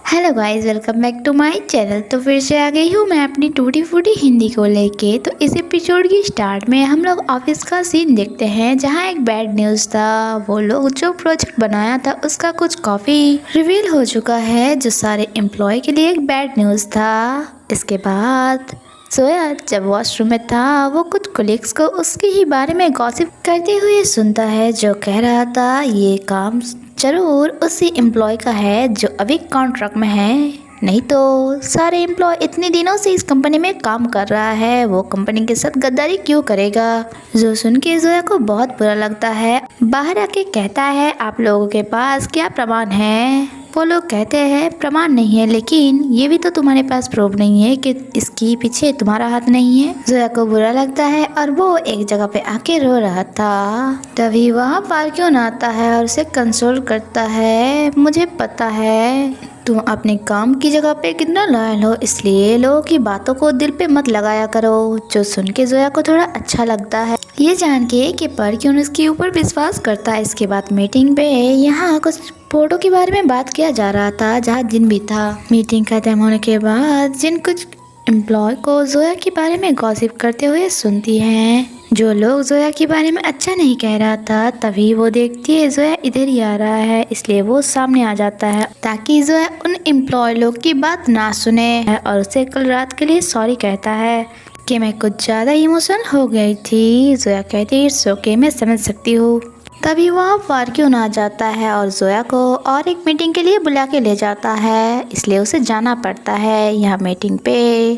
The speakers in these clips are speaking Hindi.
Hello guys, welcome back to my channel. तो फिर से आ गई हूँ मैं अपनी टूटी फूटी हिंदी को लेके। तो इस एपिसोड की स्टार्ट में हम लोग ऑफिस का सीन देखते हैं जहाँ एक बैड न्यूज़ था। वो लोग जो प्रोजेक्ट बनाया था उसका कुछ काफ़ी रिवील हो चुका है, जो सारे एम्प्लॉय के लिए एक बैड न्यूज़ था। इसके बाद सोया जब वॉशरूम में था वो कुछ कोलिग्स को उसके ही बारे में गॉसिप करते हुए सुनता है, जो कह रहा था ये काम जरूर उसी एम्प्लॉय का है जो अभी कॉन्ट्रैक्ट में है, नहीं तो सारे एम्प्लॉय इतने दिनों से इस कंपनी में काम कर रहा है, वो कंपनी के साथ गद्दारी क्यों करेगा। जो सुन के जोया को बहुत बुरा लगता है। बाहर आके कहता है आप लोगों के पास क्या प्रमाण है। वो लोग कहते हैं प्रमाण नहीं है, लेकिन ये भी तो तुम्हारे पास प्रूफ नहीं है कि इसके पीछे तुम्हारा हाथ नहीं है। जोया को बुरा लगता है और वो एक जगह पे आके रो रहा था। तभी वहाँ पार्क्योन आता है और उसे कंसोल करता है। मुझे पता है तुम अपने काम की जगह पे कितना लॉयल हो, इसलिए लोगों की बातों को दिल पे मत लगाया करो। जो सुन के जोया को थोड़ा अच्छा लगता है, ये जान के कि पार्क्योन उसके ऊपर विश्वास करता है। इसके बाद मीटिंग पे यहाँ कुछ फोटो के बारे में बात किया जा रहा था जहाँ जिन भी था। मीटिंग खत्म होने के बाद जिन कुछ एम्प्लॉय को जोया के बारे में गॉसिप करते हुए सुनती है। जो लोग जोया के बारे में अच्छा नहीं कह रहा था, तभी वो देखती है जोया इधर ही आ रहा है, इसलिए वो सामने आ जाता है ताकि जोया उन एम्प्लॉय लोग की बात ना सुने और उसे कल रात के लिए सॉरी कहता है कि मैं कुछ ज़्यादा इमोशनल हो गई थी। जोया कहती है इट्स ओके, मैं समझ सकती हूँ। तभी वहाँ पार्क्योन आ जाता है और जोया को और एक मीटिंग के लिए बुला के ले जाता है, इसलिए उसे जाना पड़ता है। यहाँ मीटिंग पे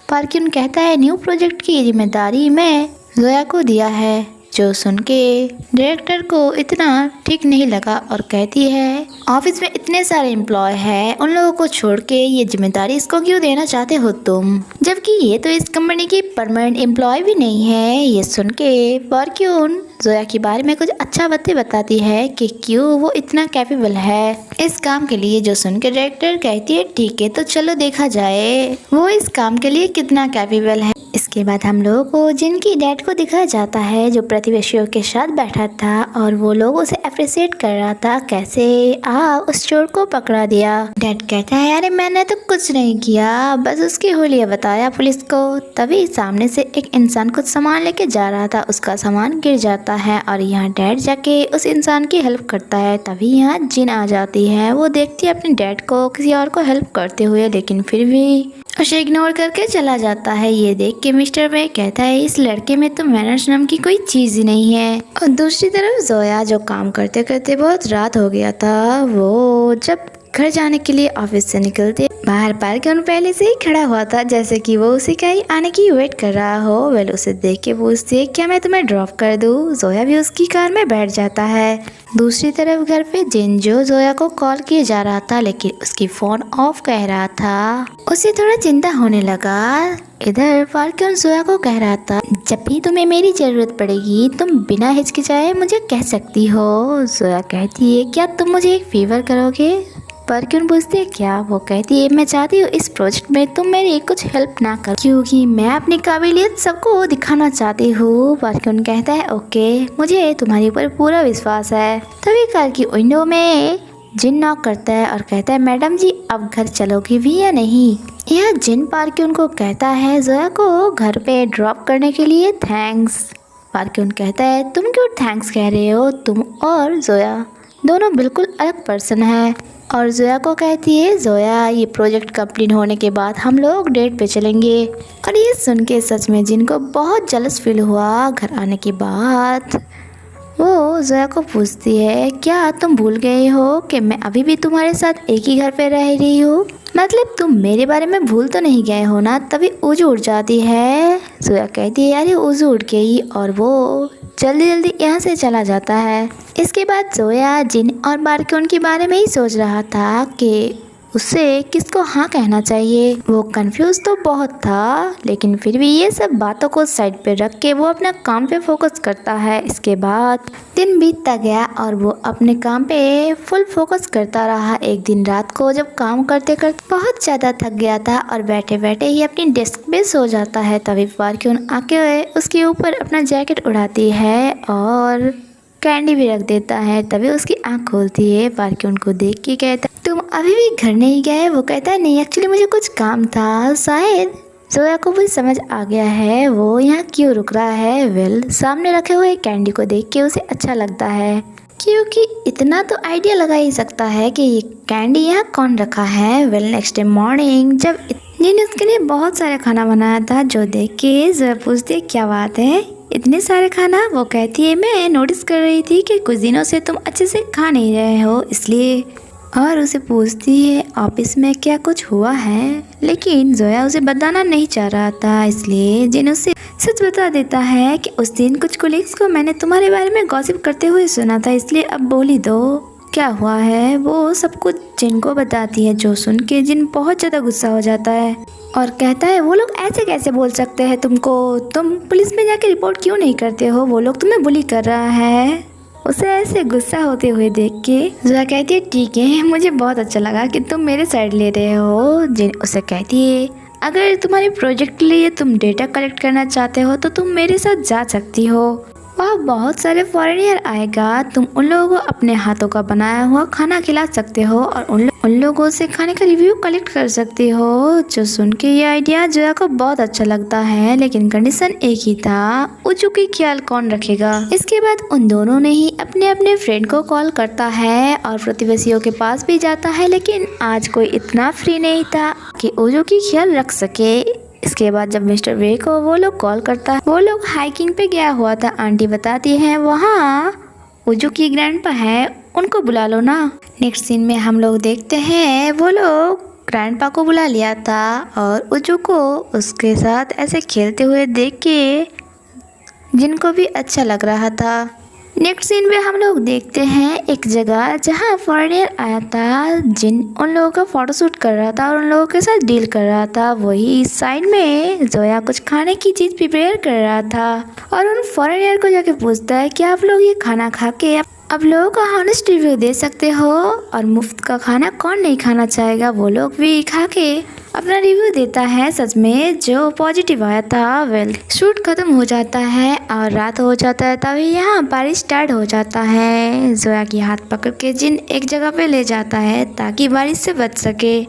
पार्क्योन कहता है न्यू प्रोजेक्ट की जिम्मेदारी मैं जोया को दिया है। जो सुन के डायरेक्टर को इतना ठीक नहीं लगा और कहती है ऑफिस में इतने सारे एम्प्लॉय हैं, उन लोगों को छोड़ के ये जिम्मेदारी इसको क्यों देना चाहते हो तुम, जबकि ये तो इस कंपनी की परमानेंट एम्प्लॉय भी नहीं है। ये सुन के पार्क्योन जोया के बारे में कुछ अच्छा बातें बताती है कि क्यों वो इतना कैपेबल है इस काम के लिए। जो सुन के डायरेक्टर कहती है ठीक है तो चलो देखा जाए वो इस काम के लिए कितना कैपेबल है। इसके बाद हम लोगों को जिनकी डैड को दिखाया जाता है जो प्रतिवेशियों के साथ बैठा था और वो लोग उसे अप्रिशिएट कर रहा था कैसे उस चोर को पकड़ा दिया। डैड कहता है अरे मैंने तो कुछ नहीं किया, बस उसकी हुलिया बताया पुलिस को। तभी सामने से एक इंसान कुछ सामान लेके जा रहा था, उसका सामान गिर जाता है और यहाँ डैड जाके उस इंसान की हेल्प करता है। तभी यहाँ जिन आ जाती है, वो देखती है अपने डैड को किसी और को हेल्प करते हुए, लेकिन फिर भी उसे इग्नोर करके चला जाता है। ये देख के मिस्टर वे कहता है इस लड़के में तो मैनर्स नाम की कोई चीज ही नहीं है। और दूसरी तरफ जोया जो काम करते करते बहुत रात हो गया था, वो जब घर जाने के लिए ऑफिस से निकलते बाहर पार्क्योन पहले से ही खड़ा हुआ था, जैसे कि वो उसी का ही आने की वेट कर रहा हो। वेल उसे देख के पूछती है क्या मैं तुम्हें ड्रॉप कर दूं। जोया भी उसकी कार में बैठ जाता है। दूसरी तरफ घर पे जिन जो जोया को कॉल किया जा रहा था, लेकिन उसकी फोन ऑफ कह रहा था, उसे थोड़ा चिंता होने लगा। इधर पार्क्योन जोया को कह रहा था जब भी तुम्हें मेरी जरूरत पड़ेगी तुम बिना हिचकिचाए मुझे कह सकती हो। जोया कहती है क्या तुम मुझे एक फेवर करोगे। पार्क्योन पूछती है क्या। वो कहती है मैं चाहती हूँ इस प्रोजेक्ट में तुम मेरी कुछ हेल्प ना कर, क्योंकि मैं अपनी काबिलियत सबको दिखाना चाहती हूँ। पार्क्योन कहता है ओके, मुझे तुम्हारे ऊपर पूरा विश्वास है। तभी कार की विंडो में जिन नॉक करता है और कहता है मैडम जी अब घर चलोगी भी या नहीं। यह जिन पार्क्योन को कहता है जोया को घर पे ड्रॉप करने के लिए थैंक्स। पार्क्योन कहता है तुम क्यों थैंक्स कह रहे हो, तुम और जोया दोनों बिल्कुल अलग पर्सन है। और जोया को कहती है जोया ये प्रोजेक्ट कंप्लीट होने के बाद हम लोग डेट पे चलेंगे। और ये सुन के सच में जिनको बहुत जलस फील हुआ। घर आने के बाद वो जोया को पूछती है क्या तुम भूल गए हो कि मैं अभी भी तुम्हारे साथ एक ही घर पे रह रही हूँ, मतलब तुम मेरे बारे में भूल तो नहीं गए हो ना। तभी उज उड़ जाती है। जोया कहती है अरे उज उड़ गई और वो जल्दी जल्दी यहाँ से चला जाता है। इसके बाद जोया जिन और पार्क्योन के बारे में ही सोच रहा था कि उसे किसको हाँ कहना चाहिए। वो कंफ्यूज तो बहुत था, लेकिन फिर भी ये सब बातों को साइड पे रख के वो अपना काम पे फोकस करता है। इसके बाद दिन बीतता गया और वो अपने काम पे फुल फोकस करता रहा। एक दिन रात को जब काम करते करते बहुत ज़्यादा थक गया था और बैठे बैठे ही अपनी डेस्क पे सो जाता है। तभी पार्क्योन आके उसके ऊपर अपना जैकेट उड़ाती है और कैंडी भी रख देता है। तभी उसकी आँख खोलती है। पार्क्योन को देख के कहता तुम अभी भी घर नहीं गए? वो कहता है नहीं, एक्चुअली मुझे कुछ काम था। शायद जोया को भी समझ आ गया है वो यहाँ क्यों रुक रहा है। सामने रखे हुए कैंडी को देख के उसे अच्छा लगता है, क्योंकि इतना तो आइडिया लगा ही सकता है कि ये कैंडी यहाँ कौन रखा है। नेक्स्ट डे मॉर्निंग जब जिन उसके लिए बहुत सारा खाना बनाया था, जो देख के जोया पूछती है क्या बात है इतने सारे खाना? वो कहती है मैं नोटिस कर रही थी कि कुछ दिनों से तुम अच्छे से खा नहीं रहे हो, इसलिए। और उसे पूछती है ऑफिस में क्या कुछ हुआ है, लेकिन जोया उसे बताना नहीं चाह रहा था, इसलिए जिन उसे सच बता देता है कि उस दिन कुछ कोलीग्स को मैंने तुम्हारे बारे में गॉसिप करते हुए सुना था, इसलिए अब बोली दो क्या हुआ है। वो सब कुछ जिन को बताती है, जो सुन के जिन बहुत ज़्यादा गुस्सा हो जाता है और कहता है वो लोग ऐसे कैसे बोल सकते हैं तुमको, तुम पुलिस में जाके रिपोर्ट क्यों नहीं करते हो, वो लोग तुम्हें बुली कर रहा है। उसे ऐसे गुस्सा होते हुए देख के जोया कहती है ठीक है, मुझे बहुत अच्छा लगा कि तुम मेरे साइड ले रहे हो। जिन उसे कहती है अगर तुम्हारे प्रोजेक्ट के लिए तुम डेटा कलेक्ट करना चाहते हो तो तुम मेरे साथ जा सकती हो। वहाँ बहुत सारे फॉरेनियर आएगा, तुम उन लोगों को अपने हाथों का बनाया हुआ खाना खिला सकते हो और उन लोगों से खाने का रिव्यू कलेक्ट कर सकती हो। जो सुन के ये आइडिया जोया को बहुत अच्छा लगता है, लेकिन कंडीशन एक ही था, उजू की ख्याल कौन रखेगा। इसके बाद उन दोनों ने ही अपने अपने फ्रेंड को कॉल करता है और प्रतिवेशियों के पास भी जाता है, लेकिन आज कोई इतना फ्री नहीं था कि उजू की ख्याल रख सके। इसके बाद जब मिस्टर वे को वो लोग कॉल करता है, वो लोग हाइकिंग पे गया हुआ था। आंटी बताती है वहाँ उजू की ग्रैंडपा है, उनको बुला लो ना। नेक्स्ट सीन में हम लोग देखते हैं वो लोग ग्रैंडपा को बुला लिया था और उजू को उसके साथ ऐसे खेलते हुए देख के जिनको भी अच्छा लग रहा था। नेक्स्ट सीन में हम लोग देखते हैं एक जगह जहाँ फॉरेनियर आया था, जिन उन लोगों का फोटोशूट कर रहा था और उन लोगों के साथ डील कर रहा था। वही साइड में जोया कुछ खाने की चीज़ प्रिपेयर कर रहा था और उन फॉरेनियर को जाके पूछता है कि आप लोग ये खाना खा के आप लोगों का हॉनेस्ट रिव्यू दे सकते हो, और मुफ्त का खाना कौन नहीं खाना चाहेगा। वो लोग भी खा के अपना रिव्यू देता है। सच में जो पॉजिटिव आया था। शूट खत्म हो जाता है और रात हो जाता है, तभी यहाँ बारिश स्टार्ट हो जाता है। जोया की हाथ पकड़ के जिन एक जगह पे ले जाता है ताकि बारिश से बच सके।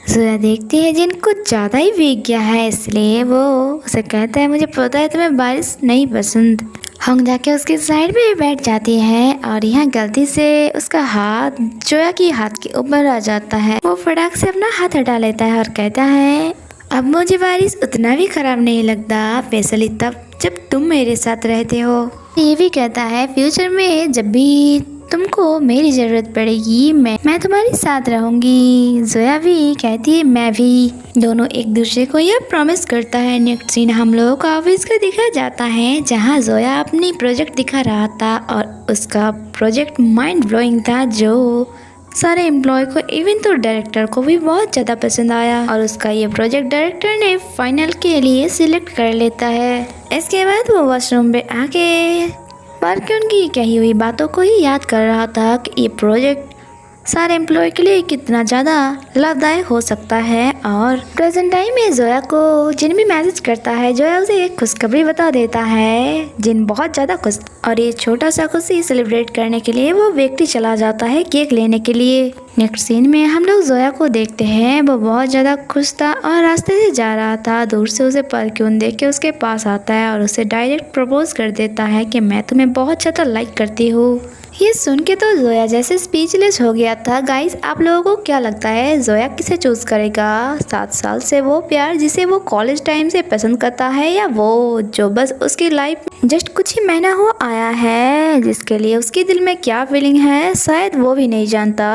जोया देखती है जिन कुछ ज़्यादा ही भीग गया है, इसलिए वो उसे कहता है मुझे पता है तुम्हें बारिश नहीं पसंद। हम जाके उसके साइड में बैठ जाती है और यहाँ गलती से उसका हाथ जोया की हाथ के ऊपर आ जाता है। वो फटाक से अपना हाथ हटा लेता है और कहता है अब मुझे बारिश उतना भी खराब नहीं लगता, स्पेशली तब जब तुम मेरे साथ रहते हो। ये भी कहता है फ्यूचर में जब भी तुमको मेरी ज़रूरत पड़ेगी मैं तुम्हारे साथ रहूंगी। जोया भी कहती है मैं भी। दोनों एक दूसरे को यह प्रॉमिस करता है। नेक्स्ट सीन हम लोगों का ऑफिस का दिखा जाता है, जहां जोया अपनी प्रोजेक्ट दिखा रहा था और उसका प्रोजेक्ट माइंड ब्लोइंग था, जो सारे एम्प्लॉय को इवन तो डायरेक्टर को भी बहुत ज़्यादा पसंद आया और उसका ये प्रोजेक्ट डायरेक्टर ने फाइनल के लिए सिलेक्ट कर लेता है। इसके बाद वो वॉशरूम पे आके पार्किंग की कही हुई बातों को ही याद कर रहा था कि ये प्रोजेक्ट सारे एम्प्लॉय के लिए कितना ज़्यादा लाभदायक हो सकता है। और प्रेजेंट टाइम में जोया को जिन भी मैसेज करता है, जोया उसे एक खुशखबरी बता देता है। जिन बहुत ज़्यादा खुश और ये छोटा सा खुशी सेलिब्रेट करने के लिए वो व्यक्ति चला जाता है केक लेने के लिए। नेक्स्ट सीन में हम लोग जोया को देखते हैं, वो बहुत ज़्यादा खुश था और रास्ते से जा रहा था। दूर से उसे परक्यून देख के उसके पास आता है और उसे डायरेक्ट प्रपोज कर देता है कि मैं तुम्हें बहुत ज़्यादा लाइक करती हूँ। ये सुन के तो जोया जैसे स्पीचलेस हो गया था। गाइस, आप लोगों को क्या लगता है जोया किसे चूज़ करेगा? 7 साल से वो प्यार जिसे वो कॉलेज टाइम से पसंद करता है, या वो जो बस उसकी लाइफ जस्ट कुछ ही महीना हुआ आया है, जिसके लिए उसके दिल में क्या फीलिंग है शायद वो भी नहीं जानता।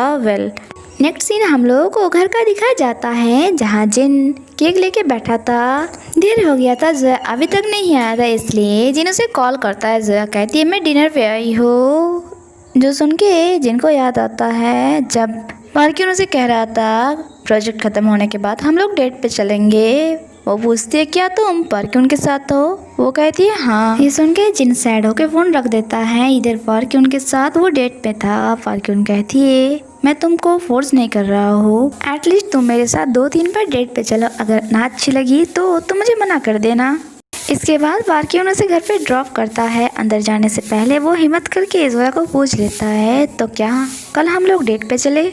नेक्स्ट सीन हम लोगों को घर का दिखाया जाता है, जहाँ जिन केक लेके बैठा था। देर हो गया था, जोया अभी तक नहीं आया था, इसलिए जिन उसे कॉल करता है। जोया कहती है मैं डिनर पे आई हूँ, जो सुन के जिनको याद आता है जब पार्किन उसे कह रहा था प्रोजेक्ट ख़त्म होने के बाद हम लोग डेट पे चलेंगे। वो पूछती है क्या तुम पार्किन के साथ हो? वो कहती है हाँ। ये सुन के जिन सैड होके फ़ोन रख देता है। इधर पार्किन के साथ वो डेट पे था। पार्किन कहती है मैं तुमको फोर्स नहीं कर रहा हूँ, एटलीस्ट तुम मेरे साथ 2-3 बार डेट पे चलो, अगर ना अच्छी लगी तो तुम मुझे मना कर देना। इसके बाद पार्किन उसे घर पे ड्रॉप करता है। अंदर जाने से पहले वो हिम्मत करके जोया को पूछ लेता है तो क्या कल हम लोग डेट पे चले?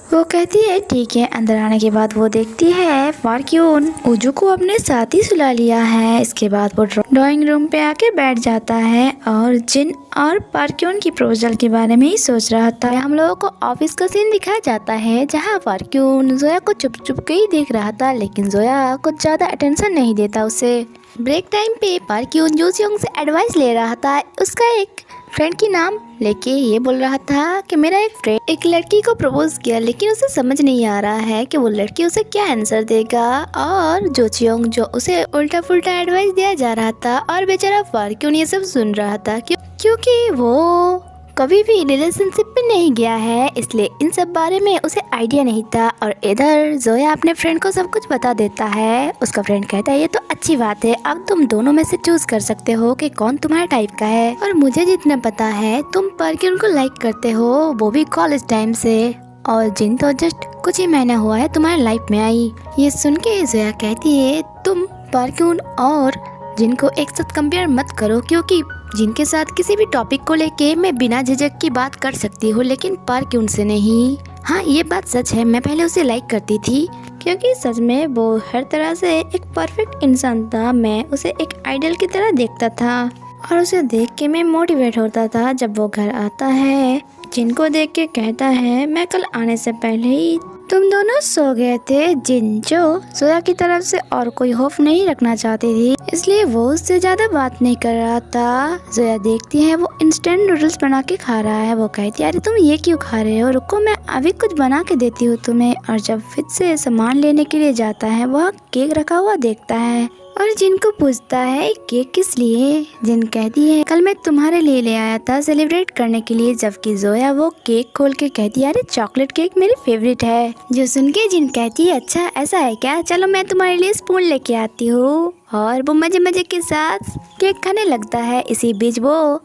वो कहती है ठीक है। अंदर आने के बाद वो देखती है पार्क्यून उजू को अपने साथ ही सुला लिया है। इसके बाद वो ड्राइंग रूम पे आके बैठ जाता है और जिन और पार्क्यून की प्रपोजल के बारे में ही सोच रहा था। हम लोगों को ऑफिस का सीन दिखाया जाता है जहाँ पार्क्यून जोया को चुप चुप के ही देख रहा था, लेकिन जोया कुछ ज्यादा अटेंशन नहीं देता उसे। ब्रेक टाइम पे पार्क्यून जोसियोंग से एडवाइस ले रहा था। उसका एक फ्रेंड की नाम लेके ये बोल रहा था कि मेरा एक फ्रेंड एक लड़की को प्रपोज किया, लेकिन उसे समझ नहीं आ रहा है कि वो लड़की उसे क्या आंसर देगा। और जोचियोंग जो उसे उल्टा फुल्टा एडवाइस दिया जा रहा था और बेचारा पार्क्यून ये सब सुन रहा था क्योंकि वो कभी भी रिलेशनशिप में नहीं गया है, इसलिए इन सब बारे में उसे आइडिया नहीं था। और इधर जोया अपने फ्रेंड को सब कुछ बता देता है। उसका फ्रेंड कहता है ये तो अच्छी बात है, अब तुम दोनों में से चूज कर सकते हो कि कौन तुम्हारे टाइप का है। और मुझे जितना पता है तुम पार्क्यून को लाइक करते हो, वो भी कॉलेज टाइम से, और जिन तो जस्ट कुछ ही महीना हुआ है तुम्हारे लाइफ में आई। ये सुन के जोया कहती है तुम पार्क्यून और जिनको एक साथ कंपेयर मत करो, क्योंकि जिनके साथ किसी भी टॉपिक को लेके मैं बिना झिझक की बात कर सकती हूँ, लेकिन पार्क्यून से नहीं। हाँ ये बात सच है, मैं पहले उसे लाइक करती थी क्योंकि सच में वो हर तरह से एक परफेक्ट इंसान था। मैं उसे एक आइडल की तरह देखता था और उसे देख के मैं मोटिवेट होता था। जब वो घर आता है जिनको देख के कहता है मैं कल आने से पहले ही तुम दोनों सो गए थे। जिन जो जोया की तरफ से और कोई होप नहीं रखना चाहती थी, इसलिए वो उससे ज्यादा बात नहीं कर रहा था। जोया देखती है वो इंस्टेंट नूडल्स बना के खा रहा है। वो कहती है अरे तुम ये क्यों खा रहे हो, रुको मैं अभी कुछ बना के देती हूँ तुम्हें। और जब फिर से सामान लेने के लिए जाता है वह केक रखा हुआ देखता है और जिनको पूछता है केक किस लिए। जिन कहती है कल मैं तुम्हारे लिए ले आया था सेलिब्रेट करने के लिए, जबकि जोया वो केक खोल के कहती है अरे चॉकलेट केक मेरी फेवरेट है। जो सुन के जिन कहती है अच्छा ऐसा है क्या, चलो मैं तुम्हारे लिए स्पून लेके आती हूँ। और वो मजे मजे के साथ केक खाने लगता है। इसी बीच वो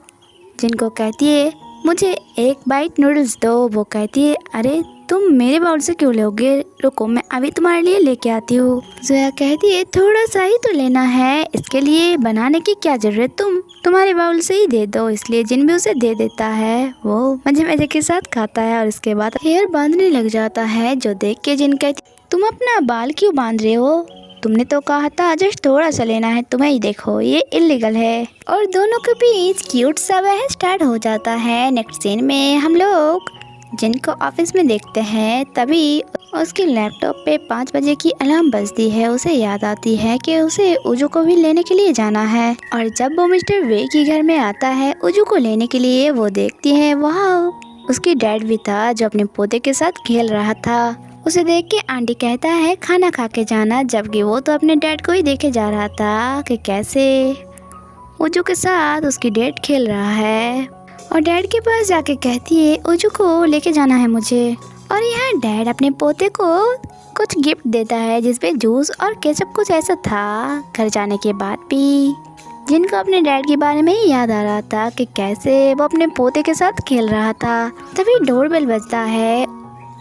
जिनको कहती है मुझे एक बाइट नूडल्स दो। वो कहती है अरे तुम मेरे बाउल से क्यों लोगे, रुको मैं अभी तुम्हारे लिए लेके आती हूँ। जोया कहती है थोड़ा सा ही तो लेना है, इसके लिए बनाने की क्या जरूरत, तुम्हारे बाउल से ही दे दो। इसलिए जिन भी उसे दे देता है। वो मजे मजे के साथ खाता है और इसके बाद हेयर बांधने लग जाता है। जो देख के जिन कहती तुम अपना बाल क्यों बांध रहे हो, तुमने तो कहा था जस्ट थोड़ा सा लेना है, तुम्हें ही देखो ये इलीगल है। और दोनों के बीच क्यूट सा बहस स्टार्ट हो जाता है। नेक्स्ट सीन में हम लोग जिनको ऑफिस में देखते हैं, तभी उसके लैपटॉप पे 5 बजे की अलार्म बजती है। उसे याद आती है कि उसे उजू को भी लेने के लिए जाना है। और जब वो मिस्टर वे के घर में आता है उजू को लेने के लिए, वो देखती है वहाँ उसकी डैड भी था जो अपने पोते के साथ खेल रहा था। उसे देख के आंटी कहता है खाना खा के जाना, जबकि वो तो अपने डैड को ही देखे जा रहा था कि कैसे उजू के साथ उसकी डैड खेल रहा है। और डैड के पास जाके कहती है उजू को लेके जाना है मुझे। और यहाँ डैड अपने पोते को कुछ गिफ्ट देता है जिसपे जूस और केचप कुछ ऐसा था। घर जाने के बाद भी जिनको अपने डैड के बारे में ही याद आ रहा था कि कैसे वो अपने पोते के साथ खेल रहा था। तभी डोरबेल बजता है।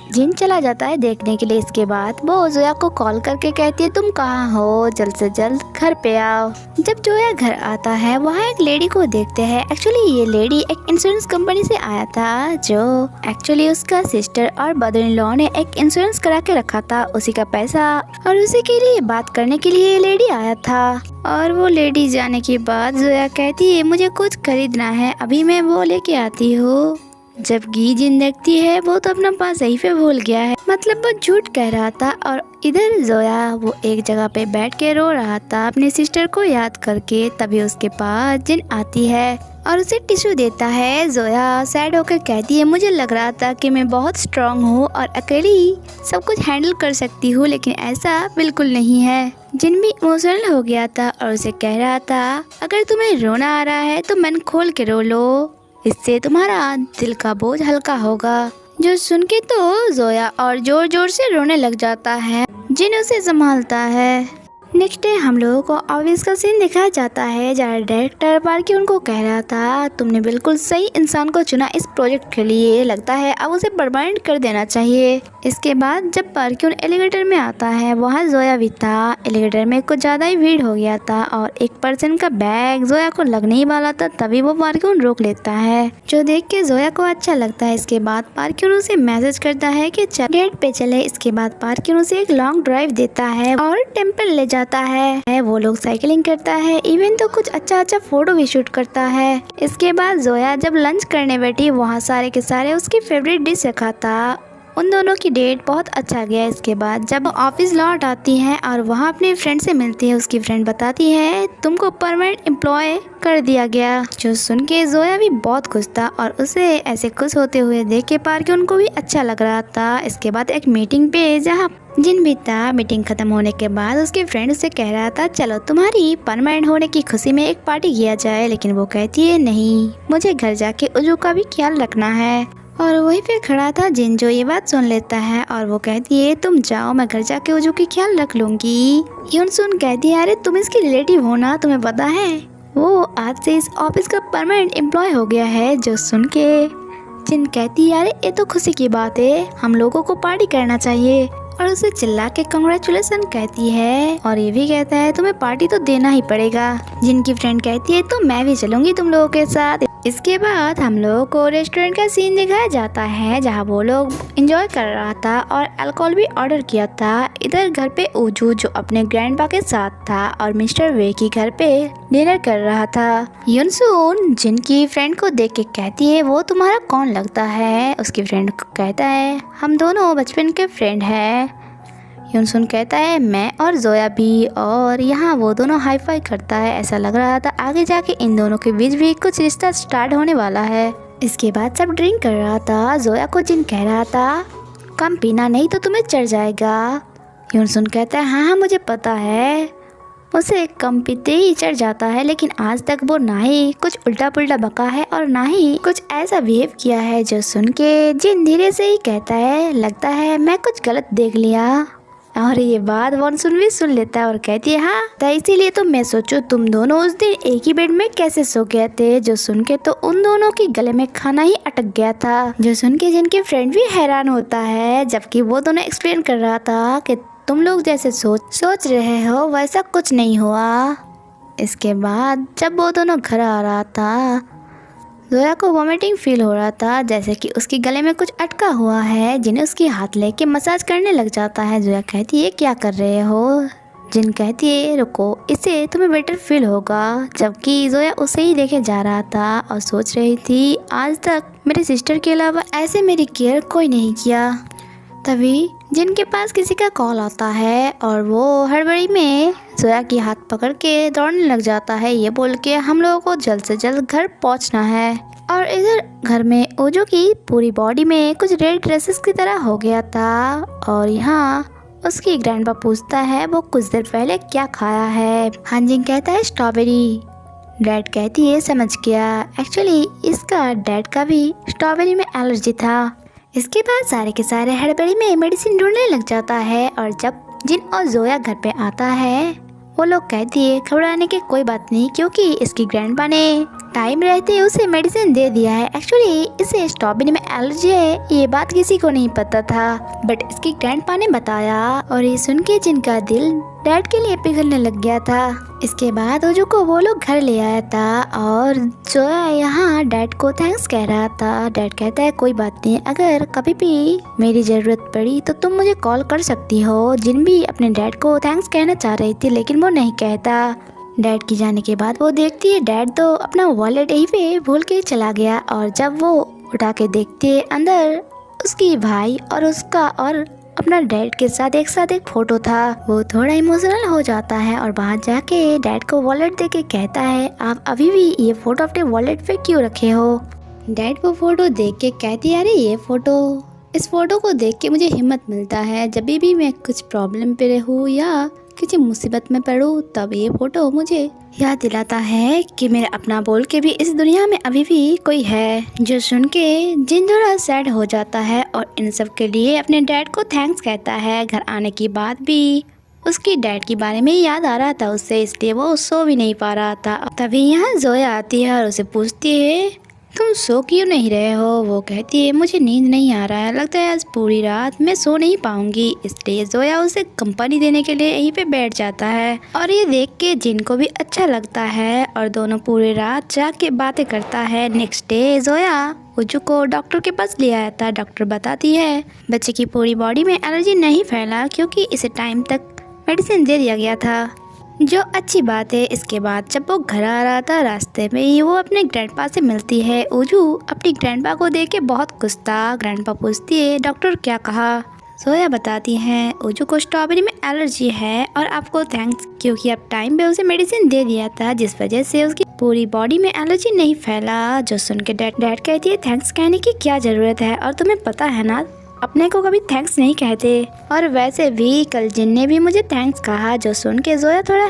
जिन चला जाता है देखने के लिए। इसके बाद वो जोया को कॉल करके कहती है तुम कहाँ हो, जल्द से जल्द घर पे आओ। जब जोया घर आता है वहाँ एक लेडी को देखते हैं। एक्चुअली ये लेडी एक इंश्योरेंस कंपनी से आया था, जो एक्चुअली उसका सिस्टर और ब्रदर इन लॉ ने एक इंश्योरेंस करा के रखा था, उसी का पैसा और उसी के लिए बात करने के लिए ये लेडी आया था। और वो लेडी जाने के बाद जोया कहती है मुझे कुछ खरीदना है, अभी मैं वो लेके आती हूँ। जब जिन देखती है वो तो अपना पास सही पे भूल गया है, मतलब वो झूठ कह रहा था। और इधर जोया वो एक जगह पे बैठ के रो रहा था अपनी सिस्टर को याद करके। तभी उसके पास जिन आती है और उसे टिश्यू देता है। जोया सैड होकर कहती है मुझे लग रहा था कि मैं बहुत स्ट्रांग हूँ और अकेली सब कुछ हैंडल कर सकती हूँ, लेकिन ऐसा बिल्कुल नहीं है। जिन भी इमोशनल हो गया था और उसे कह रहा था अगर तुम्हें रोना आ रहा है तो मन खोल के रो लो, इससे तुम्हारा दिल का बोझ हल्का होगा। जो सुन के तो जोया और जोर जोर से रोने लग जाता है। जिन उसे संभालता है। नेक्स्ट डे हम लोगों को ऑफिस का सीन दिखाया जाता है जहाँ डायरेक्टर पार्क्यून को कह रहा था तुमने बिल्कुल सही इंसान को चुना इस प्रोजेक्ट के लिए, लगता है अब उसे परमानेंट कर देना चाहिए। इसके बाद जब पार्क्यून एलिवेटर में आता है वहाँ जोया भी था। एलिवेटर में कुछ ज़्यादा ही भीड़ हो गया था और एक पर्सन का बैग जोया को लगने ही वाला था, तभी वो पार्क्यून रोक लेता है, जो देख के जोया को अच्छा लगता है। इसके बाद पार्क्यून उसे मैसेज करता है कि डेट पे चले। इसके बाद पार्क्यून उसे एक लॉन्ग ड्राइव देता है और टेम्पल ले जाता है। वो लोग साइकिलिंग करता है, इवन तो कुछ अच्छा फोटो भी शूट करता है। इसके बाद जोया जब लंच करने बैठी वहाँ सारे के सारे उसकी फेवरेट डिश रखा था। उन दोनों की डेट बहुत अच्छा गया। इसके बाद जब ऑफिस लौट आती है और वहाँ अपने फ्रेंड से मिलती है, उसकी फ्रेंड बताती है तुमको परमानेंट एम्प्लॉय कर दिया गया, जो सुन के जोया भी बहुत खुश था और उसे ऐसे खुश होते हुए देख के पार्क्यून को भी अच्छा लग रहा था। इसके बाद एक मीटिंग पे जहाँ जिन भी था, मीटिंग खत्म होने के बाद उसके फ्रेंड उससे कह रहा था चलो तुम्हारी परमानेंट होने की खुशी में एक पार्टी किया जाए, लेकिन वो कहती है नहीं, मुझे घर जाके उजू का भी ख्याल रखना है। और वहीं पे खड़ा था जिन, जो ये बात सुन लेता है और वो कहती है तुम जाओ, मैं घर जाके उजू की ख्याल रख लूंगी। यून सुन कहती है अरे तुम इसकी रिलेटिव हो ना, तुम्हें पता है वो आज से इस ऑफिस का परमानेंट एम्प्लॉय हो गया है। जो सुन के जिन कहती है अरे ये तो खुशी की बात है, हम लोगों को पार्टी करना चाहिए, और उसे चिल्ला के कांग्रेचुलेसन कहती है और ये भी कहता है तुम्हें पार्टी तो देना ही पड़ेगा। जिनकी फ्रेंड कहती है तो मैं भी चलूंगी तुम लोगों के साथ। इसके बाद हम लोगों को रेस्टोरेंट का सीन दिखाया जाता है जहाँ वो लोग एंजॉय कर रहा था और अल्कोहल भी ऑर्डर किया था। इधर घर पे उजू जो अपने ग्रैंडपा के साथ था और मिस्टर वे की घर पे डिनर कर रहा था। यूनसून जिनकी फ्रेंड को देख के कहती है वो तुम्हारा कौन लगता है। उसकी फ्रेंड कहता है हम दोनों बचपन के फ्रेंड हैं। यूनसून कहता है मैं और जोया भी, और यहाँ वो दोनों हाई फाई करता है। ऐसा लग रहा था आगे जाके इन दोनों के बीच भी कुछ रिश्ता स्टार्ट होने वाला है। इसके बाद सब ड्रिंक कर रहा था। जोया को जिन कह रहा था कम पीना नहीं तो तुम्हें चढ़ जाएगा। यूनसून कहता है हाँ मुझे पता है, उसे कम पीते ही चढ़ जाता है, लेकिन आज तक वो ना ही कुछ उल्टा पुल्टा बका है और ना ही कुछ ऐसा बिहेव किया है। जो सुन के जिन धीरे से ही कहता है लगता है मैं कुछ गलत देख लिया, और ये बात वॉनसुन भी सुन लेता है और कहती है हाँ तो इसीलिए तो मैं सोचूं तुम दोनों उस दिन एक ही बेड में कैसे सो गए थे। जो सुन के तो उन दोनों के गले में खाना ही अटक गया था। जो सुन के जिनके फ्रेंड भी हैरान होता है, जबकि वो दोनों एक्सप्लेन कर रहा था कि तुम लोग जैसे सोच रहे हो वैसा कुछ नहीं हुआ। इसके बाद जब वो दोनों घर आ रहा था जोया को वॉमिटिंग फील हो रहा था, जैसे कि उसके गले में कुछ अटका हुआ है। जिन्हें उसकी हाथ लेके मसाज करने लग जाता है। जोया कहती है क्या कर रहे हो। जिन कहती है रुको, इससे तुम्हें बेटर फील होगा। जबकि जोया उसे ही देखे जा रहा था और सोच रही थी आज तक मेरे सिस्टर के अलावा ऐसे मेरी केयर कोई नहीं किया। तभी जिनके पास किसी का कॉल आता है और वो हड़बड़ी में जोया की हाथ पकड़ के दौड़ने लग जाता है, ये बोल के हम लोगों को जल्द से जल्द घर पहुंचना है। और इधर घर में ओजो की पूरी बॉडी में कुछ रेड ड्रेसेस की तरह हो गया था। और यहाँ उसकी ग्रैंडपा पूछता है वो कुछ देर पहले क्या खाया है। हानजिन कहता है स्ट्रॉबेरी। डैड कहती है समझ गया, एक्चुअली इसका डैड का भी स्ट्रॉबेरी में एलर्जी था। इसके बाद सारे के सारे हड़बड़ी में मेडिसिन ढूंढने लग जाता है। और जब जिन और जोया घर पे आता है वो लोग कहती है घबराने की कोई बात नहीं, क्योंकि इसकी ग्रैंडपा ने टाइम रहते उसे मेडिसिन दे दिया है। एक्चुअली इसे स्ट्रॉबेरी में एलर्जी है, ये बात किसी को नहीं पता था, बट इसकी ग्रैंडपा ने बताया। और ये सुन के जिनका दिल डैड के लिए पिघलने लग गया था। इसके बाद ओजू को वो लोग घर ले आया था और जोया यहाँ डैड को थैंक्स कह रहा था। डैड कहता है कोई बात नहीं, अगर कभी भी मेरी जरूरत पड़ी तो तुम मुझे कॉल कर सकती हो। जिन भी अपने डैड को थैंक्स कहना चाह रही थी, लेकिन वो नहीं कहता। डैड की जाने के बाद वो देखती है डैड तो अपना वॉलेट यहीं पे भूल के चला गया। और जब वो उठा के देखती है अंदर उसकी भाई और उसका और अपना डैड के साथ एक फोटो था। वो थोड़ा इमोशनल हो जाता है और बाहर जाके डैड को वॉलेट दे के कहता है आप अभी भी ये फोटो अपने वॉलेट पे क्यों रखे हो। डैड वो फोटो देख के कहती है अरे ये फोटो, इस फोटो को देख के मुझे हिम्मत मिलता है। जब भी मैं कुछ प्रॉब्लम पे रहूँ या किसी मुसीबत में पड़ूँ तब ये फोटो मुझे याद दिलाता है कि मेरा अपना बोल के भी इस दुनिया में अभी भी कोई है। जो सुन के जिन थोड़ा सैड हो जाता है और इन सब के लिए अपने डैड को थैंक्स कहता है। घर आने के बाद भी उसकी डैड के बारे में याद आ रहा था उससे, इसलिए वो सो भी नहीं पा रहा था। तभी यहाँ जोया आती है और उसे पूछती है तुम सो क्यों नहीं रहे हो। वो कहती है मुझे नींद नहीं आ रहा है, लगता है आज पूरी रात मैं सो नहीं पाऊंगी। इसलिए जोया उसे कंपनी देने के लिए यहीं पे बैठ जाता है और ये देख के जिन को भी अच्छा लगता है और दोनों पूरी रात जाग के बातें करता है। नेक्स्ट डे जोया उजू को डॉक्टर के पास ले आया था। डॉक्टर बताती है बच्चे की पूरी बॉडी में एलर्जी नहीं फैला क्योंकि इसे टाइम तक मेडिसिन दे दिया गया था, जो अच्छी बात है। इसके बाद जब वो घर आ रहा था रास्ते में ही वो अपने ग्रैंडपा से मिलती है। उजू अपनी ग्रैंडपा को देख के बहुत खुश था। ग्रैंडपा पूछती है डॉक्टर क्या कहा। जोया बताती है उजू को स्ट्रॉबेरी में एलर्जी है और आपको थैंक्स क्योंकि आप टाइम पे उसे मेडिसिन दे दिया था जिस वजह से उसकी पूरी बॉडी में एलर्जी नहीं फैला। जो सुन के डैड कहती है थैंक्स कहने की क्या जरूरत है और तुम्हें पता है ना अपने को कभी थैंक्स नहीं कहते, और वैसे भी कल जिन ने भी मुझे थैंक्स कहा। जो सुन के जोया थोड़ा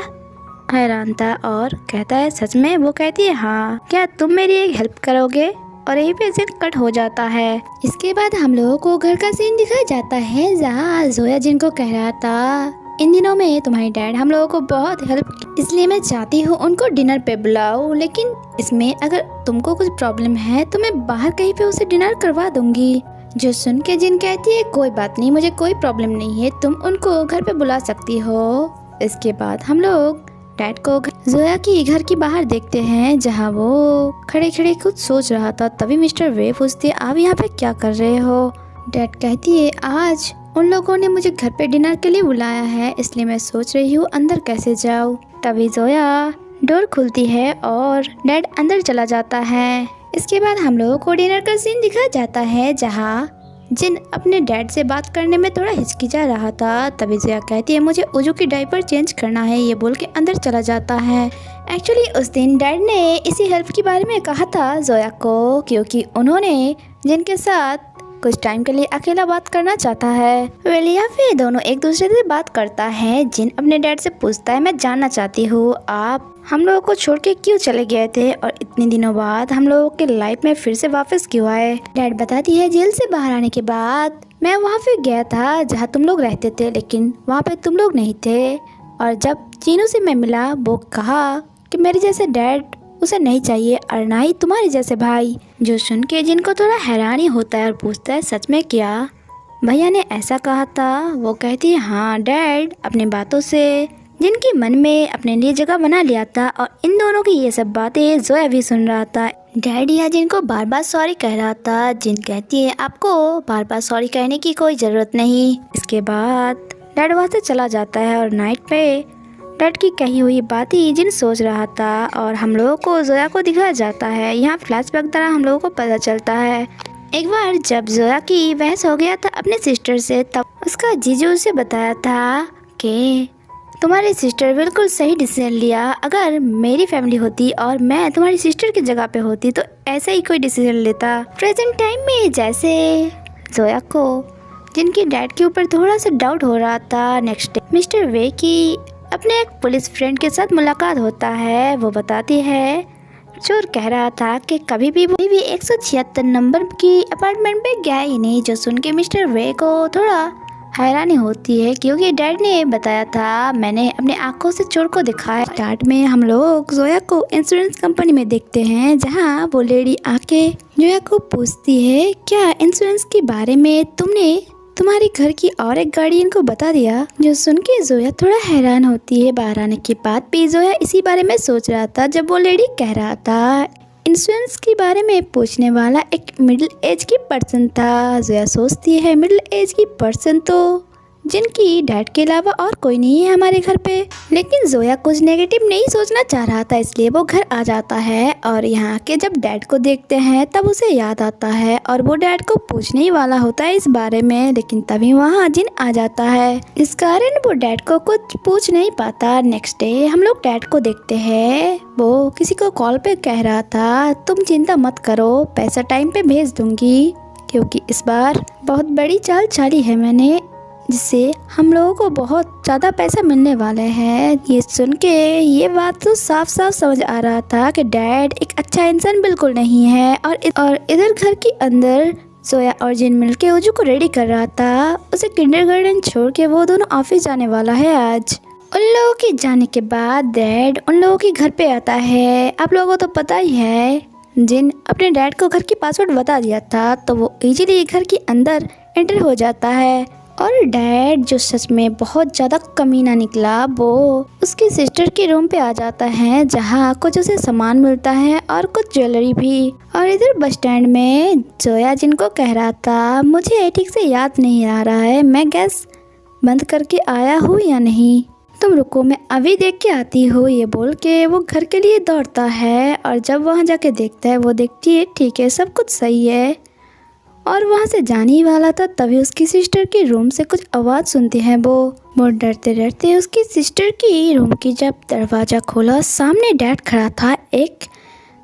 हैरान था और कहता है सच में। वो कहती है हाँ, क्या तुम मेरी एक हेल्प करोगे, और यहीं पे सीन कट हो जाता है। इसके बाद हम लोगों को घर का सीन दिखाया जाता है जहाँ जोया जिनको कह रहा था इन दिनों में तुम्हारे डैड हम लोगों को बहुत हेल्प, इसलिए मैं चाहती हूँ उनको डिनर पे बुलाओ, लेकिन इसमें अगर तुमको कुछ प्रॉब्लम है तो मैं बाहर कहीं पे उसे डिनर करवा दूंगी। जो सुन के जिन कहती है कोई बात नहीं, मुझे कोई प्रॉब्लम नहीं है, तुम उनको घर पे बुला सकती हो। इसके बाद हम लोग डैड को जोया की घर के बाहर देखते हैं जहाँ वो खड़े खड़े कुछ सोच रहा था। तभी मिस्टर वे पूछते आप यहाँ पे क्या कर रहे हो। डैड कहती है आज उन लोगों ने मुझे घर पे डिनर के लिए बुलाया है, इसलिए मैं सोच रही हूँ अंदर कैसे जाऊँ। तभी जोया डोर खुलती है और डैड अंदर चला जाता है। इसके बाद हम लोगों को डिनर का सीन दिखाया जाता है जहाँ जिन अपने डैड से बात करने में थोड़ा हिचकिचा रहा था। तभी जोया कहती है मुझे उजू की डायपर चेंज करना है, ये बोल के अंदर चला जाता है। एक्चुअली उस दिन डैड ने इसी हेल्प के बारे में कहा था जोया को क्योंकि उन्होंने जिनके साथ कुछ टाइम के लिए अकेला बात करना चाहता है। वेल यहाँ पे दोनों एक दूसरे से बात करता है। जिन अपने डैड से पूछता है मैं जानना चाहती हूँ आप हम लोगों को छोड़ के क्यों चले गए थे और इतने दिनों बाद हम लोगों के लाइफ में फिर से वापस क्यों आए। डैड बताती है जेल से बाहर आने के बाद मैं वहाँ पे गया था जहाँ तुम लोग रहते थे, लेकिन वहाँ पे तुम लोग नहीं थे, और जब चीनू से मैं मिला वो कहा कि मेरे जैसे डैड उसे नहीं चाहिए और ना ही तुम्हारे जैसे भाई। जो सुन के जिनको थोड़ा हैरानी होता है और पूछता है सच में क्या भैया ने ऐसा कहा था। वो कहती है हाँ डैड अपनी बातों से जिनके मन में अपने लिए जगह बना लिया था, और इन दोनों की ये सब बातें जोया भी सुन रहा था। डैड या जिनको बार बार सॉरी कह रहा था। जिन कहती है आपको बार बार सॉरी कहने की कोई ज़रूरत नहीं। इसके बाद डैड वहाँ से चला जाता है और नाइट पे डैड की कही हुई बातें जिन सोच रहा था और हम लोगों को जोया को दिखाया जाता है। यहाँ फ्लैशबैक द्वारा हम लोगों को पता चलता है एक बार जब जोया की बहस हो गया था अपने सिस्टर से, तब उसका जीजू उसे बताया था कि तुम्हारी सिस्टर बिल्कुल सही डिसीजन लिया, अगर मेरी फैमिली होती और मैं तुम्हारी सिस्टर की जगह पे होती तो ऐसा ही कोई डिसीजन लेता। प्रेजेंट टाइम में जैसे जोया को जिनकी डैड के ऊपर थोड़ा सा डाउट हो रहा था। नेक्स्ट डे मिस्टर वे की अपने एक पुलिस फ्रेंड के साथ मुलाकात होता है। वो बताती है चोर कह रहा था कि कभी भी 176 नंबर की अपार्टमेंट पे गया ही नहीं। जो सुन के मिस्टर वे को थोड़ा हैरानी होती है क्योंकि डैड ने बताया था मैंने अपने आंखों से चोर को देखा है। स्टार्ट में हम लोग जोया को इंश्योरेंस कंपनी में देखते हैं जहां वो लेडी आके जोया को पूछती है क्या इंश्योरेंस के बारे में तुमने तुम्हारे घर की और एक गार्डियन को बता दिया। जो सुन के जोया थोड़ा हैरान होती है। बाहर आने के बाद भी जोया इसी बारे में सोच रहा था जब वो लेडी कह रहा था इंश्योरेंस के बारे में पूछने वाला एक मिडिल एज की पर्सन था। जोया सोचती है मिडिल एज की पर्सन तो जिनकी डैड के अलावा और कोई नहीं है हमारे घर पे। लेकिन जोया कुछ नेगेटिव नहीं सोचना चाह रहा था, इसलिए वो घर आ जाता है और यहाँ के जब डैड को देखते हैं तब उसे याद आता है और वो डैड को पूछने ही वाला होता है इस बारे में, लेकिन तभी वहाँ जिन आ जाता है। इस कारण वो डैड को कुछ पूछ नहीं पाता। नेक्स्ट डे हम लोग डैड को देखते हैं, वो किसी को कॉल पे कह रहा था तुम चिंता मत करो, पैसा टाइम पे भेज दूंगी क्योंकि इस बार बहुत बड़ी चाल चाली है मैंने, जिससे हम लोगों को बहुत ज़्यादा पैसा मिलने वाले हैं। ये सुन के ये बात तो साफ साफ समझ आ रहा था कि डैड एक अच्छा इंसान बिल्कुल नहीं है और इधर घर के अंदर सोया और जिन मिलके ओजू को रेडी कर रहा था। उसे किंडरगार्टन छोड़ के वो दोनों ऑफिस जाने वाला है आज। उन लोगों के जाने के बाद डैड उन लोगों के घर पे आता है। आप लोगों को तो पता ही है, जिन अपने डैड को घर की पासवर्ड बता दिया था तो वो इजीली घर के अंदर एंटर हो जाता है। और डैड जो सच में बहुत ज़्यादा कमीना निकला, वो उसकी सिस्टर के रूम पे आ जाता है जहाँ कुछ उसे सामान मिलता है और कुछ ज्वेलरी भी। और इधर बस स्टैंड में जोया जिनको कह रहा था मुझे ठीक से याद नहीं आ रहा है मैं गैस बंद करके आया हूँ या नहीं, तुम रुको मैं अभी देख के आती हूँ, ये बोल के वो घर के लिए दौड़ता है। और जब वहाँ जाके देखता है वो देखती है ठीक है सब कुछ सही है और वहाँ से जाने ही वाला था तभी उसकी सिस्टर के रूम से कुछ आवाज़ सुनती है। वो डरते डरते उसकी सिस्टर की रूम की जब दरवाज़ा खोला, सामने डैड खड़ा था एक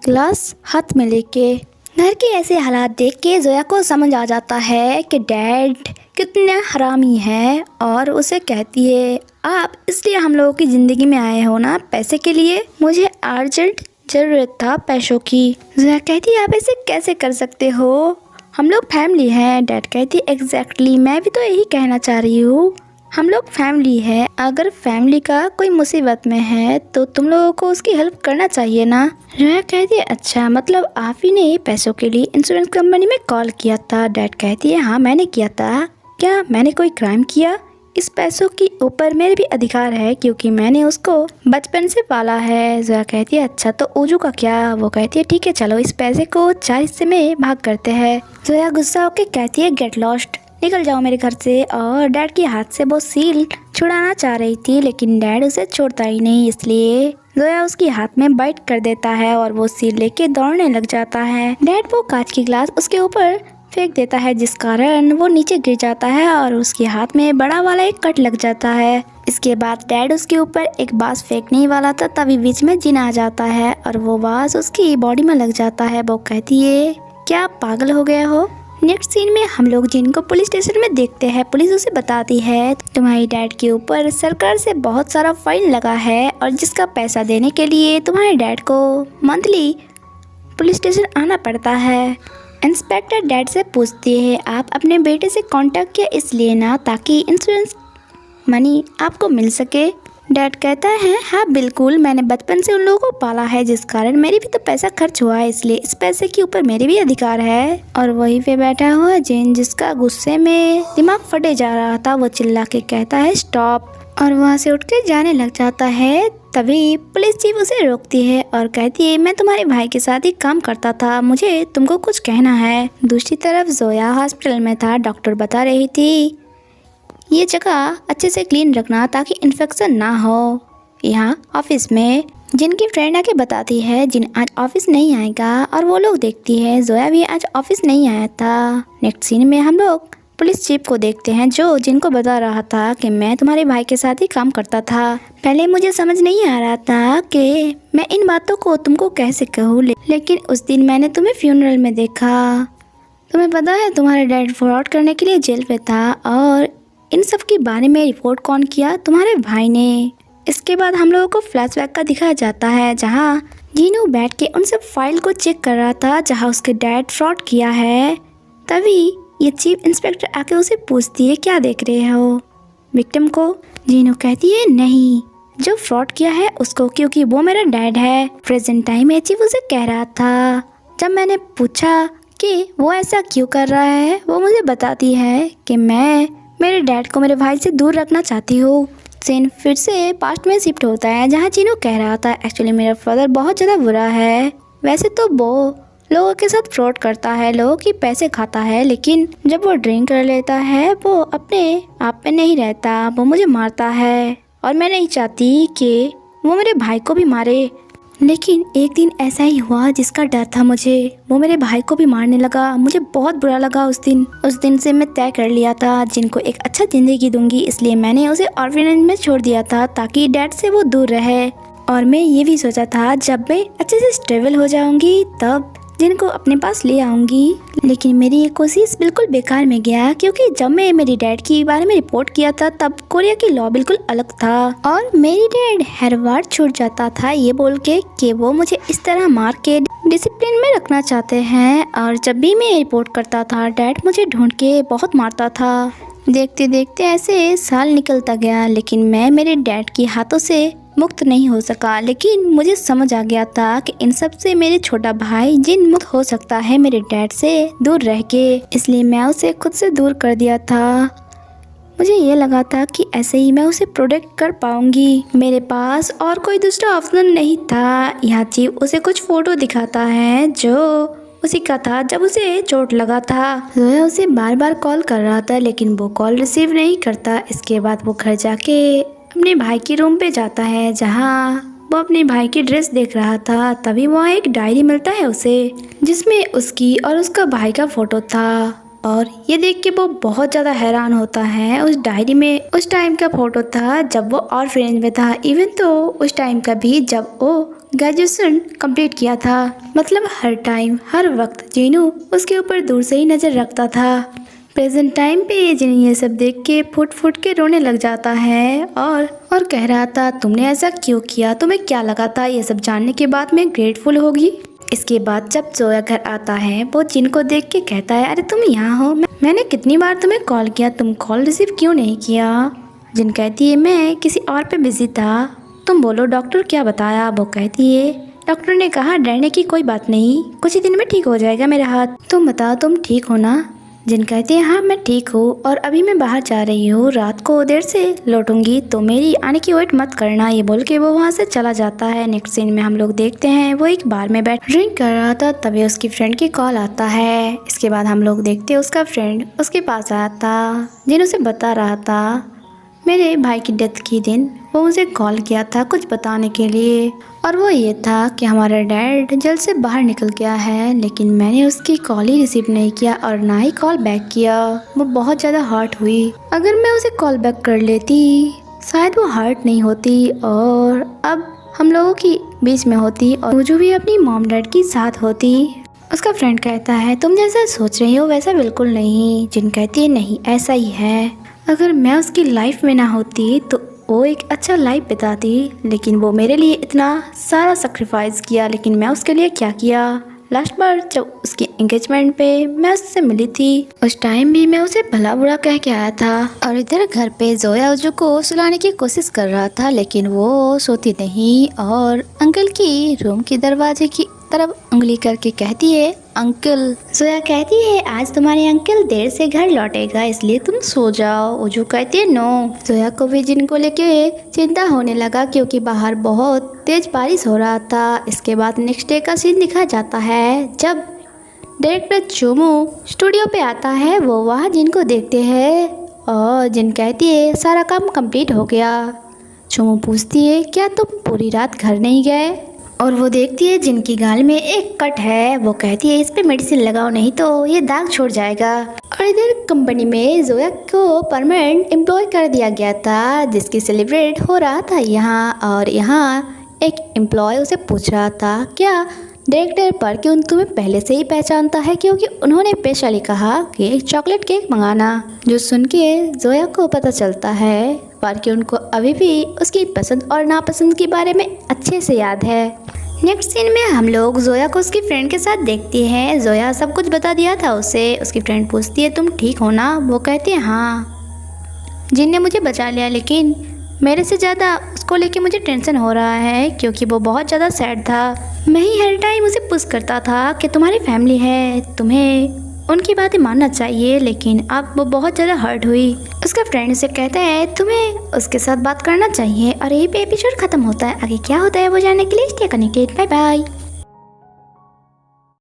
ग्लास हाथ में लेके। घर के ऐसे हालात देख के जोया को समझ आ जाता है कि डैड कितने हरामी है और उसे कहती है आप इसलिए हम लोगों की ज़िंदगी में आए हो ना पैसे के लिए, मुझे अर्जेंट ज़रूरत था पैसों की। जोया कहती है आप ऐसे कैसे कर सकते हो, हम लोग फैमिली हैं। डैड कहती है एग्जैक्टली मैं भी तो यही कहना चाह रही हूँ, हम लोग फैमिली है, अगर फैमिली का कोई मुसीबत में है तो तुम लोगों को उसकी हेल्प करना चाहिए ना। जोया कहती है अच्छा मतलब आप ही ने पैसों के लिए इंश्योरेंस कंपनी में कॉल किया था। डैड कहती है हाँ मैंने किया था, क्या मैंने कोई क्राइम किया, इस पैसों के ऊपर मेरे भी अधिकार है क्योंकि मैंने उसको बचपन से पाला है। जोया कहती है अच्छा तो ओजू का क्या, वो कहती है ठीक है चलो इस पैसे को 4 हिस्से में भाग करते हैं। जोया गुस्सा होकर कहती है गेट लॉस्ट, निकल जाओ मेरे घर से। और डैड के हाथ से वो सील छुड़ाना चाह रही थी लेकिन डैड उसे छोड़ता ही नहीं, इसलिए जोया उसके हाथ में बाइट कर देता है और वो सील लेके दौड़ने लग जाता है। डैड वो कांच की ग्लास उसके ऊपर फेंक देता है जिस कारण वो नीचे गिर जाता है और उसके हाथ में बड़ा वाला एक कट लग जाता है। इसके बाद डैड उसके ऊपर एक बांस फेंकने ही वाला था तभी बीच में जिन आ जाता है और वो बांस उसकी बॉडी में लग जाता है। वो कहती है क्या आप पागल हो गए हो। नेक्स्ट सीन में हम लोग जिन को पुलिस स्टेशन में देखते हैं। पुलिस उसे बताती है तुम्हारी डैड के ऊपर सरकार से बहुत सारा फाइन लगा है और जिसका पैसा देने के लिए तुम्हारे डैड को मंथली पुलिस स्टेशन आना पड़ता है। इंस्पेक्टर डैड से पूछती है आप अपने बेटे से कांटेक्ट किया इसलिए ना ताकि इंश्योरेंस मनी आपको मिल सके। डैड कहता है हाँ बिल्कुल, मैंने बचपन से उन लोगों को पाला है जिस कारण मेरी भी तो पैसा खर्च हुआ है, इसलिए इस पैसे के ऊपर मेरे भी अधिकार है। और वहीं पे बैठा हुआ जिन जिसका गुस्से में दिमाग फटे जा रहा था वो चिल्ला के कहता है स्टॉप और वहाँ से उठ के जाने लग जाता है। तभी पुलिस चीफ उसे रोकती है और कहती है मैं तुम्हारे भाई के साथ ही काम करता था, मुझे तुमको कुछ कहना है। दूसरी तरफ जोया हॉस्पिटल में था, डॉक्टर बता रही थी ये जगह अच्छे से क्लीन रखना ताकि इन्फेक्शन ना हो। यहाँ ऑफिस में जिनकी फ्रेंड आके बताती है जिन आज ऑफिस नहीं आएगा और वो लोग देखती है जोया भी आज ऑफिस नहीं आया था। नेक्स्ट सीन में हम लोग पुलिस चीफ को देखते हैं जो जिनको बता रहा था कि मैं तुम्हारे भाई के साथ ही काम करता था। पहले मुझे समझ नहीं आ रहा था कि मैं इन बातों को तुमको कैसे कहूँ, लेकिन उस दिन मैंने तुम्हें फ्यूनरल में देखा। तुम्हें पता है तुम्हारे डैड फ्रॉड करने के लिए जेल पे था और इन सब के बारे में रिपोर्ट कौन किया, तुम्हारे भाई ने। इसके बाद हम लोगों को फ्लैशबैक का दिखाया जाता है जहाँ जीनू बैठ के उन सब फाइल को चेक कर रहा था जहाँ उसके डैड फ्रॉड किया है। तभी ये चीफ इंस्पेक्टर आके उसे पूछती है क्या देख रहे हो विक्टिम को। जीनू कहती है नहीं, जो फ्रॉड किया है उसको, क्योंकि वो मेरा डैड है। प्रेजेंट टाइम में चीफ उसे कह रहा था। जब मैंने पूछा कि वो ऐसा क्यों कर रहा है, वो मुझे बताती है कि मैं मेरे डैड को मेरे भाई से दूर रखना चाहती हूँ। सीन फिर से पास्ट में शिफ्ट होता है जहाँ जीनू कह रहा था एक्चुअली मेरा फादर बहुत ज़्यादा बुरा है, वैसे तो वो लोगों के साथ फ्रॉड करता है, लोगों की पैसे खाता है, लेकिन जब वो ड्रिंक कर लेता है वो अपने आप पे नहीं रहता, वो मुझे मारता है और मैं नहीं चाहती कि वो मेरे भाई को भी मारे। लेकिन एक दिन ऐसा ही हुआ जिसका डर था मुझे, वो मेरे भाई को भी मारने लगा। मुझे बहुत बुरा लगा उस दिन से मैं तय कर लिया था जिनको एक अच्छा ज़िंदगी दूंगी, इसलिए मैंने उसे ऑर्फनेज में छोड़ दिया था ताकि डैड से वो दूर रहे। और मैं ये भी सोचा था जब मैं अच्छे से स्टेबल हो जाऊंगी तब जिनको अपने पास ले आऊंगी। लेकिन मेरी ये कोशिश बिल्कुल बेकार में गया, क्योंकि जब मैं मेरी डैड के बारे में रिपोर्ट किया था तब कोरिया की लॉ बिल्कुल अलग था और मेरी डैड हर बार छूट जाता था ये बोल के कि वो मुझे इस तरह मार के डिसिप्लिन में रखना चाहते हैं। और जब भी मैं रिपोर्ट करता था डैड मुझे ढूंढ के बहुत मारता था। देखते देखते ऐसे साल निकलता गया, लेकिन मैं मेरे डैड के हाथों से मुक्त नहीं हो सका। लेकिन मुझे समझ आ गया था कि इन सब से मेरे छोटा भाई जिन मुक्त हो सकता है मेरे डैड से दूर रह के, इसलिए मैं उसे खुद से दूर कर दिया था। मुझे ये लगा था कि ऐसे ही मैं उसे प्रोटेक्ट कर पाऊंगी। मेरे पास और कोई दूसरा ऑप्शन नहीं था। यहाँ चीफ उसे कुछ फोटो दिखाता है जो उसी का था जब उसे चोट लगा था। जोया उसे बार बार कॉल कर रहा था, लेकिन वो कॉल रिसीव नहीं करता। इसके बाद वो घर जाके अपने भाई के रूम पे जाता है, जहाँ वो अपने भाई की ड्रेस देख रहा था। तभी वहाँ एक डायरी मिलता है उसे, जिसमें उसकी और उसका भाई का फोटो था। और ये देख के वो बहुत ज़्यादा हैरान होता है। उस डायरी में उस टाइम का फोटो था जब वो ऑर्फनेज में था, इवन तो उस टाइम का भी जब वो ग्रेजुएशन कंप्लीट किया था। मतलब हर टाइम हर वक्त जीनू उसके ऊपर दूर से ही नज़र रखता था। प्रेजेंट टाइम पे जिन ये सब देख के फुट फुट के रोने लग जाता है और कह रहा था तुमने ऐसा क्यों किया, तुम्हें क्या लगा था ये सब जानने के बाद मैं ग्रेटफुल होगी। इसके बाद जब जोया घर आता है वो जिन को देख के कहता है अरे तुम यहाँ हो, मैंने कितनी बार तुम्हें कॉल किया, तुम कॉल रिसीव क्यों नहीं किया। जिन कहती है मैं किसी और पे बिजी था, तुम बोलो डॉक्टर क्या बताया। वो कहती है डॉक्टर ने कहा डरने की कोई बात नहीं, कुछ ही दिन में ठीक हो जाएगा मेरा हाथ, तुम बताओ तुम ठीक हो ना। जिन कहती है हाँ मैं ठीक हूँ और अभी मैं बाहर जा रही हूँ, रात को देर से लौटूंगी तो मेरी आने की वेट मत करना। ये बोल के वो वहाँ से चला जाता है। नेक्स्ट सीन में हम लोग देखते हैं वो एक बार में बैठ ड्रिंक कर रहा था, तभी उसकी फ्रेंड की कॉल आता है। इसके बाद हम लोग देखते हैं उसका फ्रेंड उसके पास आया था, जिन उसे बता रहा था मेरे भाई की डेथ के दिन वो मुझे कॉल किया था कुछ बताने के लिए, और वो ये था कि हमारा डैड जेल से बाहर निकल गया है। लेकिन मैंने उसकी कॉल ही रिसीव नहीं किया और ना ही कॉल बैक किया। वो बहुत ज़्यादा हर्ट हुई। अगर मैं उसे कॉल बैक कर लेती शायद वो हर्ट नहीं होती और अब हम लोगों की बीच में होती और मुझे भी अपनी मॉम डैड के साथ होती। उसका फ्रेंड कहता है तुम जैसा सोच रही हो वैसा बिल्कुल नहीं। जिन कहती है नहीं ऐसा ही है, अगर मैं उसकी लाइफ में ना होती तो वो एक अच्छा लाइफ बिताती, लेकिन वो मेरे लिए इतना सारा सेक्रीफाइस किया, लेकिन मैं उसके लिए क्या किया। लास्ट बार जब उसकी एंगेजमेंट पे मैं उससे मिली थी उस टाइम भी मैं उसे भला बुरा कह के आया था। और इधर घर पे जोया उजू को सुलाने की कोशिश कर रहा था, लेकिन वो सोती नहीं और अंकल की रूम के दरवाजे की तरफ उंगली करके कहती है अंकल। जोया कहती है आज तुम्हारे अंकल देर से घर लौटेगा इसलिए तुम सो जाओ। उजू कहती है नो। जोया को भी जिनको लेके चिंता होने लगा क्योंकि बाहर बहुत तेज बारिश हो रहा था। इसके बाद नेक्स्ट डे का सीन दिखाया जाता है जब डायरेक्टर चोमू स्टूडियो पे आता है। वो वहाँ जिनको देखते हैं और जिन कहती है सारा काम कंप्लीट हो गया। चोमू पूछती है क्या तुम पूरी रात घर नहीं गए, और वो देखती है जिनकी गाल में एक कट है। वो कहती है इस पे मेडिसिन लगाओ नहीं तो ये दाग छोड़ जाएगा। और इधर कंपनी में जोया को परमानेंट एम्प्लॉय कर दिया गया था जिसकी सेलिब्रेट हो रहा था यहाँ। और यहाँ एक एम्प्लॉय उसे पूछ रहा था क्या डायरेक्टर पर कि उन तुम्हें पहले से ही पहचानता है, क्योंकि उन्होंने स्पेशली कहा कि एक चॉकलेट केक मंगाना। जो सुन के जोया को पता चलता है पर कि उनको अभी भी उसकी पसंद और नापसंद के बारे में अच्छे से याद है। नेक्स्ट सीन में हम लोग जोया को उसकी फ्रेंड के साथ देखते हैं। जोया सब कुछ बता दिया था उसे। उसकी फ्रेंड पूछती है तुम ठीक हो ना। वो कहती है हाँ, जिन ने मुझे बचा लिया, लेकिन मेरे से ज़्यादा उसको लेके मुझे टेंशन हो रहा है क्योंकि वो बहुत ज़्यादा सैड था। मैं ही हर टाइम उसे पुश करता था कि तुम्हारी फैमिली है, तुम्हें उनकी बातें मानना चाहिए, लेकिन अब वो बहुत ज़्यादा हर्ट हुई। उसका फ्रेंड उसे कहता है तुम्हें उसके साथ बात करना चाहिए। और यही पे एपिसोड खत्म होता है। आगे क्या होता है वो जानने के लिए स्टे कनेक्टेड। Bye bye.